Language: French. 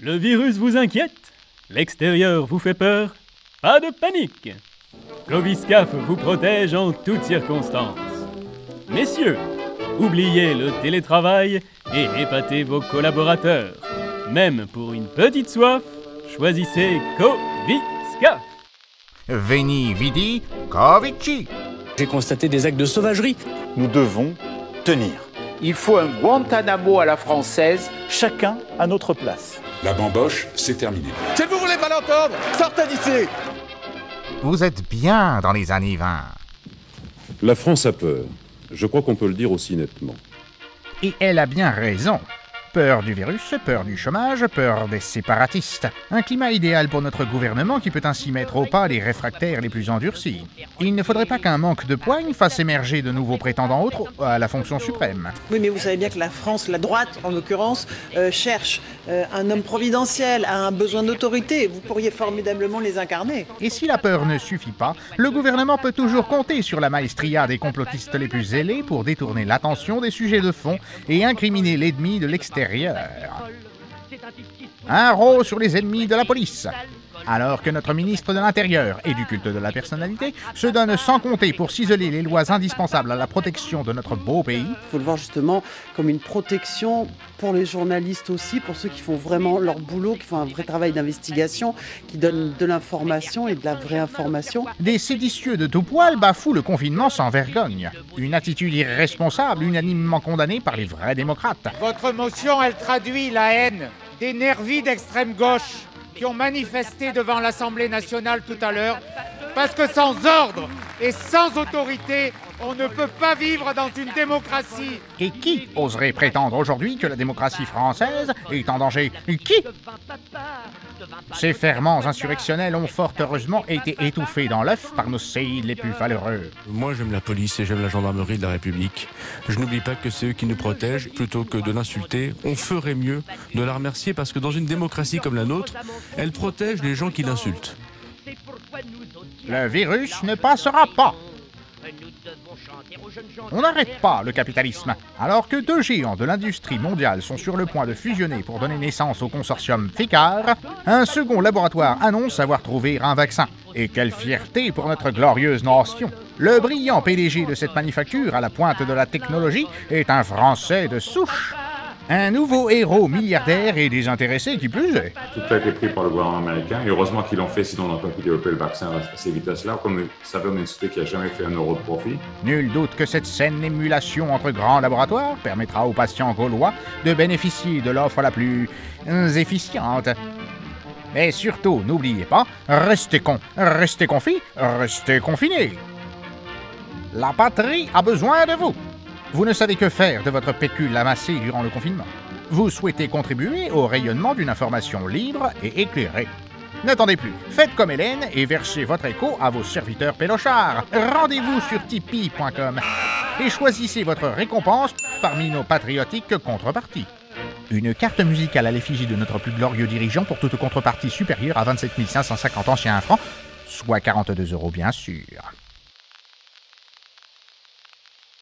Le virus vous inquiète? L'extérieur vous fait peur? Pas de panique! Coviscaf vous protège en toutes circonstances. Messieurs, oubliez le télétravail et épatez vos collaborateurs. Même pour une petite soif, choisissez Coviscaf. Veni, vidi, covici. J'ai constaté des actes de sauvagerie. Nous devons tenir. Il faut un Guantanamo à la française, chacun à notre place. La bamboche, c'est terminé. Si vous voulez pas l'entendre, sortez d'ici! Vous êtes bien dans les années 20. La France a peur. Je crois qu'on peut le dire aussi nettement. Et elle a bien raison. Peur du virus, peur du chômage, peur des séparatistes. Un climat idéal pour notre gouvernement qui peut ainsi mettre au pas les réfractaires les plus endurcis. Il ne faudrait pas qu'un manque de poigne fasse émerger de nouveaux prétendants autres à la fonction suprême. Oui, mais vous savez bien que la France, la droite en l'occurrence, cherche un homme providentiel, a un besoin d'autorité. Vous pourriez formidablement les incarner. Et si la peur ne suffit pas, le gouvernement peut toujours compter sur la maestria des complotistes les plus zélés pour détourner l'attention des sujets de fond et incriminer l'ennemi de l'extérieur. Un rot sur les ennemis de la police. Alors que notre ministre de l'Intérieur et du culte de la personnalité se donne sans compter pour ciseler les lois indispensables à la protection de notre beau pays. Il faut le voir justement comme une protection pour les journalistes aussi, pour ceux qui font vraiment leur boulot, qui font un vrai travail d'investigation, qui donnent de l'information et de la vraie information. Des séditieux de tout poil bafouent le confinement sans vergogne. Une attitude irresponsable, unanimement condamnée par les vrais démocrates. Votre motion, elle traduit la haine des nervis d'extrême gauche qui ont manifesté devant l'Assemblée nationale tout à l'heure, parce que sans ordre et sans autorité, on ne peut pas vivre dans une démocratie. Et qui oserait prétendre aujourd'hui que la démocratie française est en danger? Qui? Ces ferments insurrectionnels ont fort heureusement été étouffés dans l'œuf par nos séides les plus valeureux. Moi, j'aime la police et j'aime la gendarmerie de la République. Je n'oublie pas que c'est eux qui nous protègent. Plutôt que de l'insulter, on ferait mieux de la remercier parce que dans une démocratie comme la nôtre, elle protège les gens qui l'insultent. Le virus ne passera pas. On n'arrête pas le capitalisme. Alors que deux géants de l'industrie mondiale sont sur le point de fusionner pour donner naissance au consortium Ficard, un second laboratoire annonce avoir trouvé un vaccin. Et quelle fierté pour notre glorieuse nation! Le brillant PDG de cette manufacture à la pointe de la technologie est un Français de souche. Un nouveau héros milliardaire et désintéressé qui plus est. Tout a été pris par le gouvernement américain et heureusement qu'ils l'ont fait, sinon on n'aurait pas pu développer le vaccin à ces vitesses-là, comme ça fait une société qui n'a jamais fait un euro de profit. Nul doute que cette saine émulation entre grands laboratoires permettra aux patients gaulois de bénéficier de l'offre la plus efficiente. Mais surtout, n'oubliez pas, restez restez confis, restez confinés. La patrie a besoin de vous. Vous ne savez que faire de votre pécule amassée durant le confinement. Vous souhaitez contribuer au rayonnement d'une information libre et éclairée. N'attendez plus, faites comme Hélène et versez votre écho à vos serviteurs pélochards. Rendez-vous sur Tipeee.com et choisissez votre récompense parmi nos patriotiques contreparties. Une carte musicale à l'effigie de notre plus glorieux dirigeant pour toute contrepartie supérieure à 27 550 anciens francs, soit 42 € bien sûr.